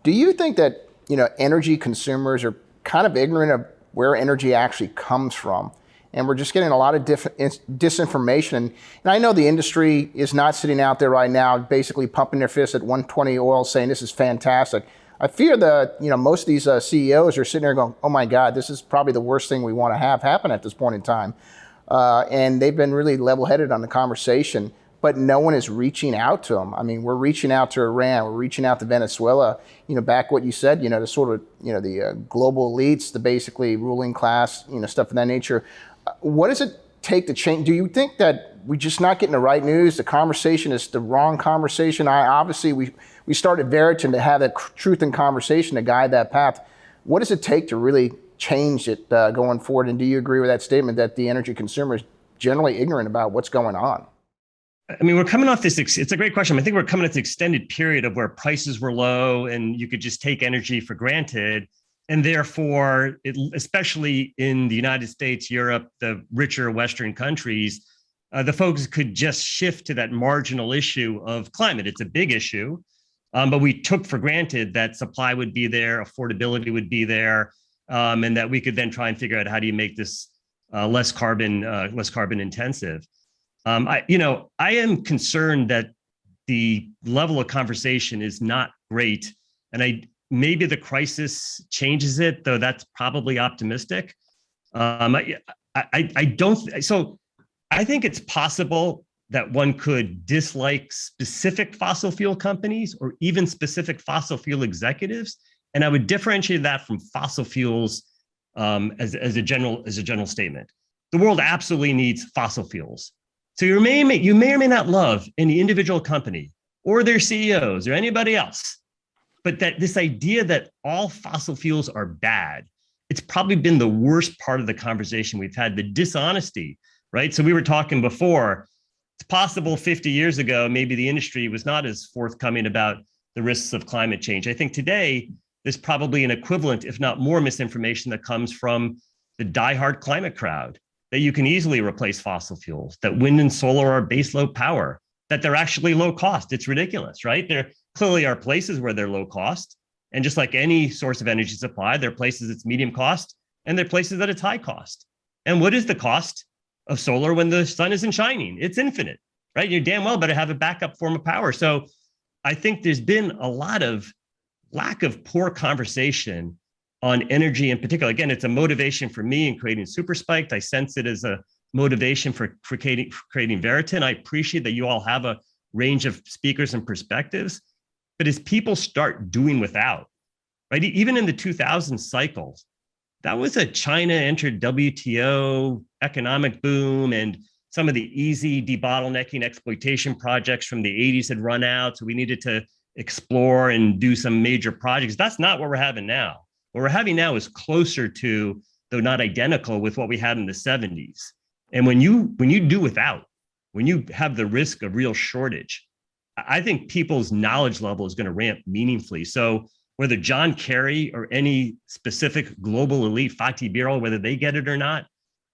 do you think that, energy consumers are kind of ignorant of where energy actually comes from? And we're just getting a lot of disinformation. And I know the industry is not sitting out there right now basically pumping their fists at 120 oil saying this is fantastic. I fear that, most of these CEOs are sitting there going, oh my God, this is probably the worst thing we want to have happen at this point in time. And they've been really level-headed on the conversation, but no one is reaching out to them. I mean, we're reaching out to Iran, we're reaching out to Venezuela, back what you said, the sort of, the global elites, the basically ruling class, stuff of that nature. What does it take to change? Do you think that we're just not getting the right news? The conversation is the wrong conversation. Obviously, we started Veriton to have that truth in conversation to guide that path. What does it take to really change it going forward? And do you agree with that statement that the energy consumer is generally ignorant about what's going on? I mean, we're coming off this, it's a great question. I think we're coming off this extended period of where prices were low and you could just take energy for granted. And therefore, especially in the United States, Europe, the richer Western countries, the folks could just shift to that marginal issue of climate. It's a big issue, but we took for granted that supply would be there, affordability would be there, and that we could then try and figure out how do you make this less carbon intensive. I am concerned that the level of conversation is not great, and maybe the crisis changes it, though that's probably optimistic. I think it's possible that one could dislike specific fossil fuel companies or even specific fossil fuel executives, and I would differentiate that from fossil fuels as a general statement. The world absolutely needs fossil fuels. So you may or may not love any individual company or their CEOs or anybody else, but that this idea that all fossil fuels are bad, it's probably been the worst part of the conversation we've had, the dishonesty, right? So we were talking before, it's possible 50 years ago, maybe the industry was not as forthcoming about the risks of climate change. I think today, there's probably an equivalent, if not more, misinformation that comes from the diehard climate crowd, that you can easily replace fossil fuels, that wind and solar are baseload power, that they're actually low cost. It's ridiculous, right? There clearly are places where they're low cost. And just like any source of energy supply, there are places it's medium cost and there are places that it's high cost. And what is the cost of solar when the sun isn't shining? It's infinite, right? You damn well better have a backup form of power. So I think there's been a lot of lack of poor conversation on energy in particular. Again, it's a motivation for me in creating Super Spiked. I sense it as a motivation for creating Veriton. I appreciate that you all have a range of speakers and perspectives, but as people start doing without, right? Even in the 2000 cycles, that was a China entered WTO economic boom, and some of the easy debottlenecking exploitation projects from the 80s had run out. So we needed to explore and do some major projects. That's not what we're having now. What we're having now is closer to, though not identical, with what we had in the 70s. And when you do without, when you have the risk of real shortage, I think people's knowledge level is going to ramp meaningfully. So whether John Kerry or any specific global elite, Fatih Birol, whether they get it or not,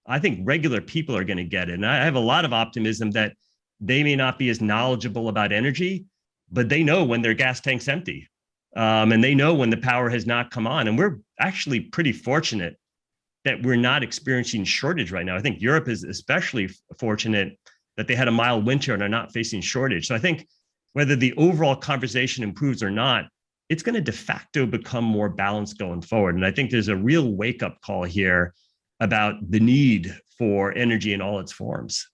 I think regular people are going to get it. And I have a lot of optimism that they may not be as knowledgeable about energy, but they know when their gas tank's empty. And they know when the power has not come on. And we're actually pretty fortunate that we're not experiencing shortage right now. I think Europe is especially fortunate that they had a mild winter and are not facing shortage. So I think whether the overall conversation improves or not, it's going to de facto become more balanced going forward. And I think there's a real wake-up call here about the need for energy in all its forms.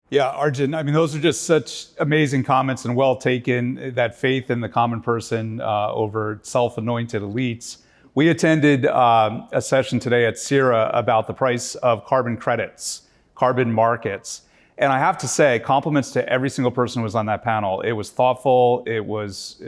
Yeah, Arjun, I mean, those are just such amazing comments and well taken, that faith in the common person over self-anointed elites. We attended a session today at CIRA about the price of carbon credits, carbon markets. And I have to say, compliments to every single person who was on that panel. It was thoughtful. It was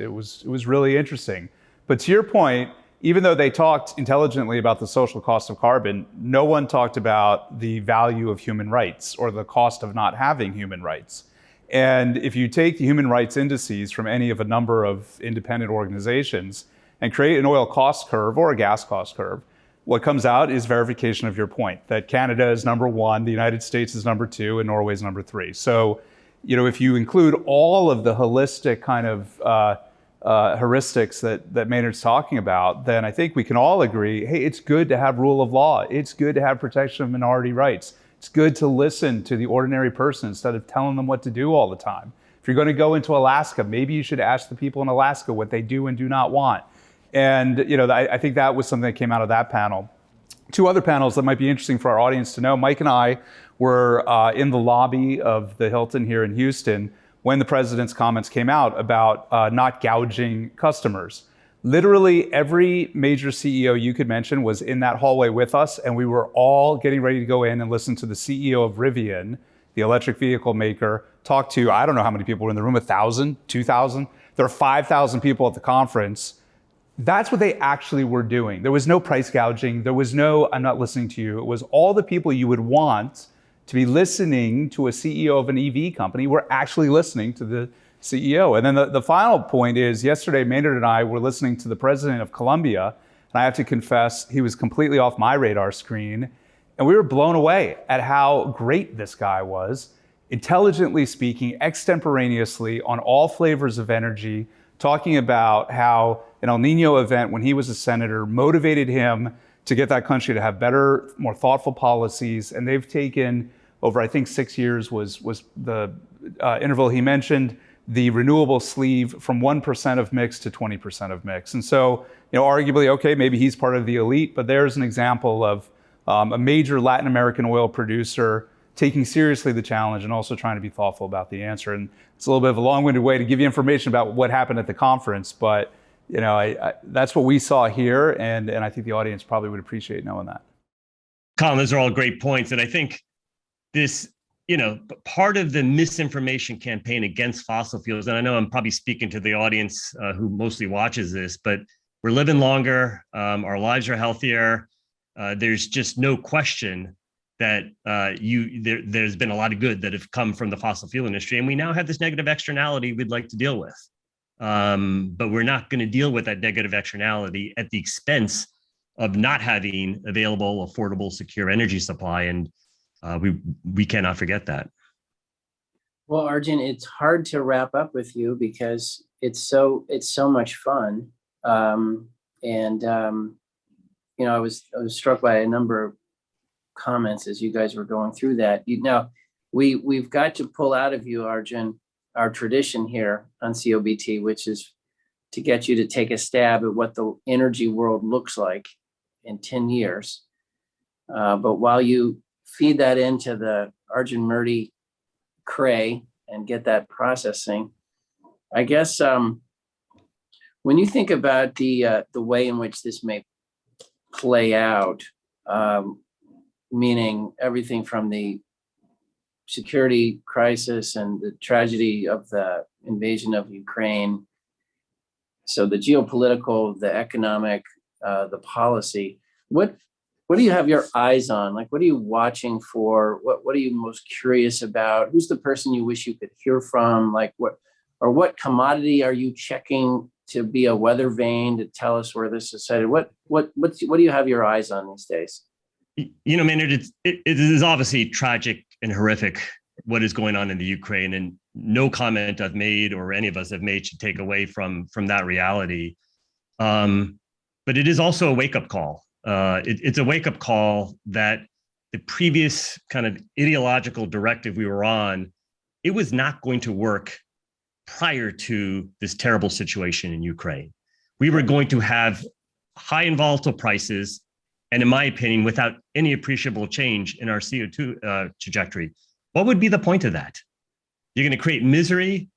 really interesting. But to your point, even though they talked intelligently about the social cost of carbon, no one talked about the value of human rights or the cost of not having human rights. And if you take the human rights indices from any of a number of independent organizations and create an oil cost curve or a gas cost curve, what comes out is verification of your point, that Canada is number one, the United States is number two, and Norway is number three. So, if you include all of the holistic kind of heuristics that Maynard's talking about, then I think we can all agree, hey, it's good to have rule of law. It's good to have protection of minority rights. It's good to listen to the ordinary person instead of telling them what to do all the time. If you're going to go into Alaska, maybe you should ask the people in Alaska what they do and do not want. And I think that was something that came out of that panel. Two other panels that might be interesting for our audience to know. Mike and I were in the lobby of the Hilton here in Houston when the president's comments came out about not gouging customers. Literally every major CEO you could mention was in that hallway with us, and we were all getting ready to go in and listen to the CEO of Rivian, the electric vehicle maker, talk to, I don't know how many people were in the room, 1,000, 2,000. There are 5,000 people at the conference. That's what they actually were doing. There was no price gouging. There was no, I'm not listening to you. It was all the people you would want to be listening to a CEO of an EV company were actually listening to the CEO. And then the final point is, yesterday, Maynard and I were listening to the president of Colombia, and I have to confess, he was completely off my radar screen. And we were blown away at how great this guy was, intelligently speaking, extemporaneously on all flavors of energy, talking about how an El Nino event when he was a senator motivated him to get that country to have better, more thoughtful policies. And they've taken over, I think 6 years was the interval he mentioned, the renewable sleeve from 1% of mix to 20% of mix. And so, arguably, okay, maybe he's part of the elite, but there's an example of a major Latin American oil producer taking seriously the challenge and also trying to be thoughtful about the answer. And it's a little bit of a long-winded way to give you information about what happened at the conference, but that's what we saw here, and I think the audience probably would appreciate knowing that. Colin, those are all great points. And I think this, part of the misinformation campaign against fossil fuels, and I know I'm probably speaking to the audience who mostly watches this, but we're living longer, our lives are healthier. There's just no question that there's been a lot of good that have come from the fossil fuel industry. And we now have this negative externality we'd like to deal with. But we're not going to deal with that negative externality at the expense of not having available, affordable, secure energy supply. And we cannot forget that. Well, Arjun, it's hard to wrap up with you because it's so much fun. I was struck by a number of comments as you guys were going through that. We've got to pull out of you, Arjun, our tradition here on COBT, which is to get you to take a stab at what the energy world looks like in 10 years. But while you feed that into the Arjun Murti cray and get that processing, I guess when you think about the way in which this may play out, meaning everything from the security crisis and the tragedy of the invasion of Ukraine. So the geopolitical, the economic, the policy, what do you have your eyes on? Like, what are you watching for? What are you most curious about? Who's the person you wish you could hear from? Like what commodity are you checking to be a weather vane to tell us where this is headed? What do you have your eyes on these days? Maynard, it is obviously tragic and horrific what is going on in the Ukraine, and no comment I've made or any of us have made should take away from that reality. But it is also a wake-up call. It's a wake-up call that the previous kind of ideological directive we were on, it was not going to work prior to this terrible situation in Ukraine. We were going to have high and volatile prices, and in my opinion, without any appreciable change in our CO2 trajectory. What would be the point of that? You're going to create misery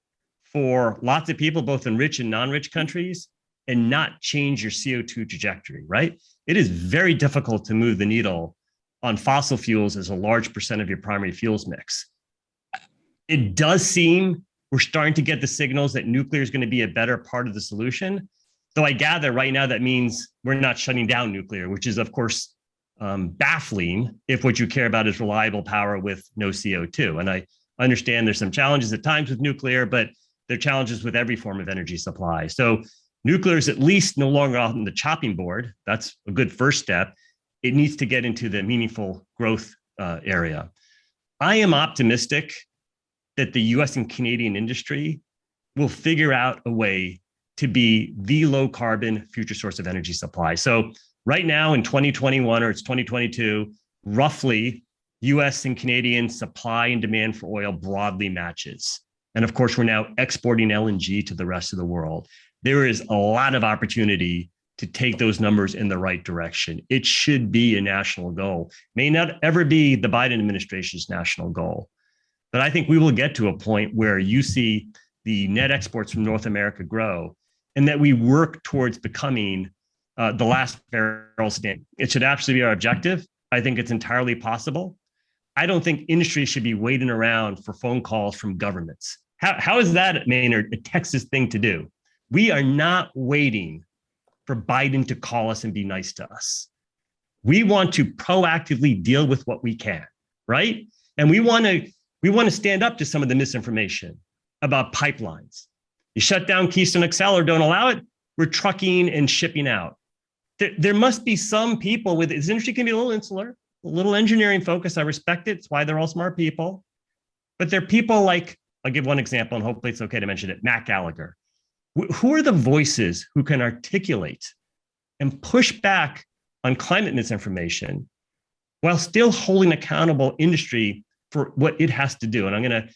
for lots of people, both in rich and non-rich countries, and not change your CO2 trajectory, right? It is very difficult to move the needle on fossil fuels as a large percent of your primary fuels mix. It does seem we're starting to get the signals that nuclear is going to be a better part of the solution. Though I gather right now that means we're not shutting down nuclear, which is, of course, baffling if what you care about is reliable power with no CO2. And I understand there's some challenges at times with nuclear, but there are challenges with every form of energy supply. So nuclear is at least no longer on the chopping board. That's a good first step. It needs to get into the meaningful growth area. I am optimistic that the US and Canadian industry will figure out a way to be the low carbon future source of energy supply. So right now in 2021 or it's 2022, roughly US and Canadian supply and demand for oil broadly matches. And of course, we're now exporting LNG to the rest of the world. There is a lot of opportunity to take those numbers in the right direction. It should be a national goal. May not ever be the Biden administration's national goal, but I think we will get to a point where you see the net exports from North America grow and that we work towards becoming the last barrel stand. It should absolutely be our objective. I think it's entirely possible. I don't think industry should be waiting around for phone calls from governments. How is that, Maynard, a Texas thing to do? We are not waiting for Biden to call us and be nice to us. We want to proactively deal with what we can, right? And we want to stand up to some of the misinformation about pipelines. You shut down Keystone XL or don't allow it, we're trucking and shipping out. There must be some people with this industry can be a little insular, a little engineering focus. I respect it. It's why they're all smart people. But they're people like, I'll give one example and hopefully it's okay to mention it, Matt Gallagher. Who are the voices who can articulate and push back on climate misinformation while still holding accountable industry for what it has to do? And I'm going to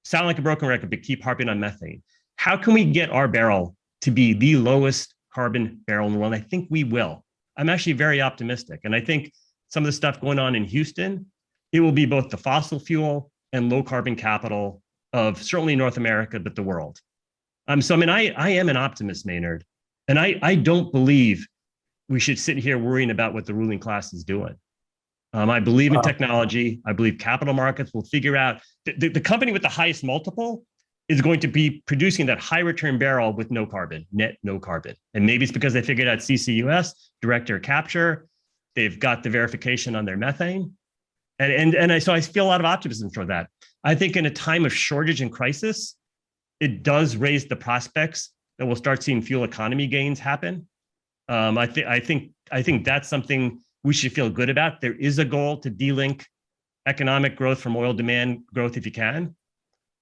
sound like a broken record, but keep harping on methane. How can we get our barrel to be the lowest carbon barrel in the world? I think we will. I'm actually very optimistic. And I think some of the stuff going on in Houston, it will be both the fossil fuel and low carbon capital of certainly North America, but the world. So, I mean, I am an optimist, Maynard, and I don't believe we should sit here worrying about what the ruling class is doing. I believe in technology. I believe capital markets will figure out the company with the highest multiple is going to be producing that high return barrel with no carbon, net no carbon. And maybe it's because they figured out CCUS, direct air capture. They've got the verification on their methane. So I feel a lot of optimism for that. I think in a time of shortage and crisis, it does raise the prospects that we'll start seeing fuel economy gains happen. I think that's something we should feel good about. There is a goal to delink economic growth from oil demand growth if you can.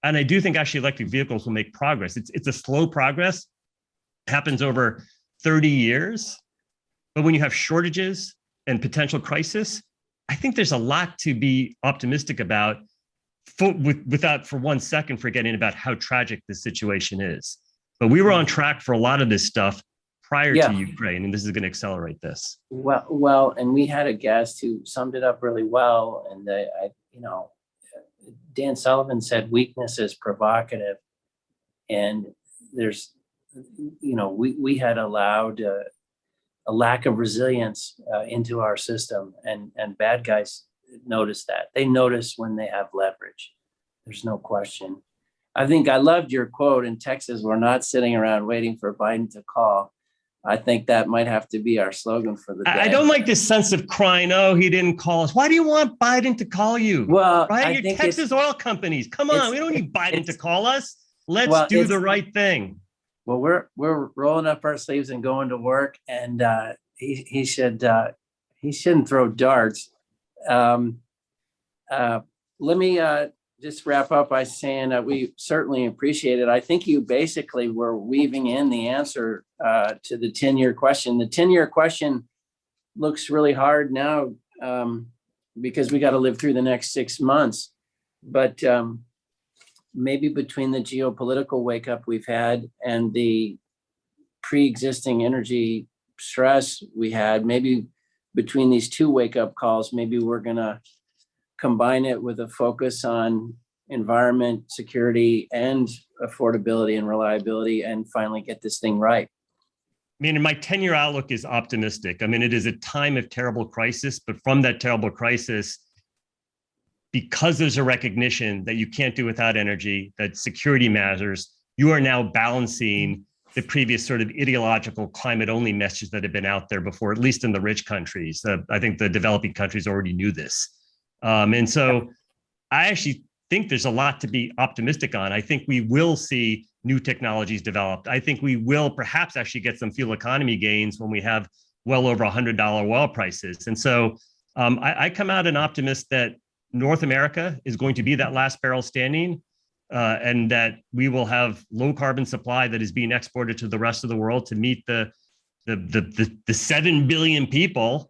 And I do think actually electric vehicles will make progress. It's a slow progress, it happens over 30 years. But when you have shortages and potential crisis, I think there's a lot to be optimistic about without for 1 second forgetting about how tragic this situation is. But we were on track for a lot of this stuff prior to Ukraine, and this is going to accelerate this. Well, and we had a guest who summed it up really well. And Dan Sullivan said weakness is provocative, and there's, we had allowed a lack of resilience into our system, and bad guys notice that. They notice when they have leverage. There's no question. I think I loved your quote in Texas. We're not sitting around waiting for Biden to call. I think that might have to be our slogan for the day. I don't like this sense of crying, oh, he didn't call us. Why do you want Biden to call you? Well, right? You're Texas oil companies. Come on, we don't need Biden to call us. Let's do the right thing. Well, we're rolling up our sleeves and going to work, and he shouldn't throw darts. Let me just wrap up by saying that we certainly appreciate it. I think you basically were weaving in the answer to the 10-year question. The 10-year question looks really hard now because we got to live through the next 6 months. But maybe between the geopolitical wake up we've had and the pre-existing energy stress we had, maybe between these two wake up calls, maybe we're going to combine it with a focus on environment, security, and affordability and reliability, and finally get this thing right. I mean, my 10-year outlook is optimistic. I mean, it is a time of terrible crisis, but from that terrible crisis, because there's a recognition that you can't do without energy, that security matters, you are now balancing the previous sort of ideological climate-only messages that have been out there before, at least in the rich countries. I think the developing countries already knew this. And so I actually think there's a lot to be optimistic on. I think we will see new technologies developed. I think we will perhaps actually get some fuel economy gains when we have well over $100 oil prices. And so I come out an optimist that North America is going to be that last barrel standing, and that we will have low carbon supply that is being exported to the rest of the world to meet the 7 billion people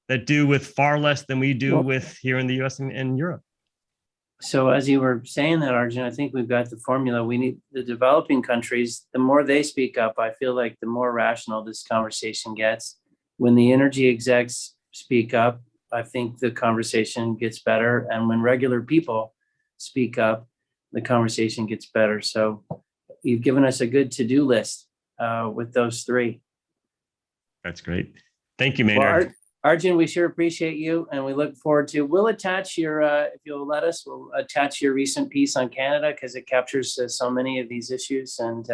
that do with far less than we do with here in the US and Europe. So as you were saying that, Arjun, I think we've got the formula. We need the developing countries. The more they speak up, I feel like the more rational this conversation gets. When the energy execs speak up, I think the conversation gets better. And when regular people speak up, the conversation gets better. So you've given us a good to-do list with those three. That's great. Thank you, Maynard. Well, Arjun, we sure appreciate you, and we look forward to, we'll attach your, if you'll let us, we'll attach your recent piece on Canada because it captures so many of these issues. And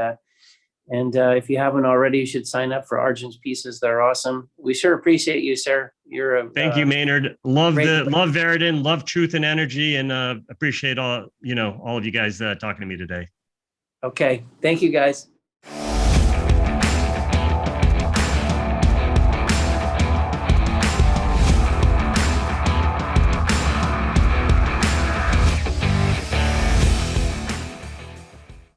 if you haven't already, you should sign up for Arjun's pieces. They're awesome. We sure appreciate you, sir. You're a thank you, Maynard. Love Veridan, love Truth and Energy, and appreciate all of you guys talking to me today. Okay. Thank you, guys.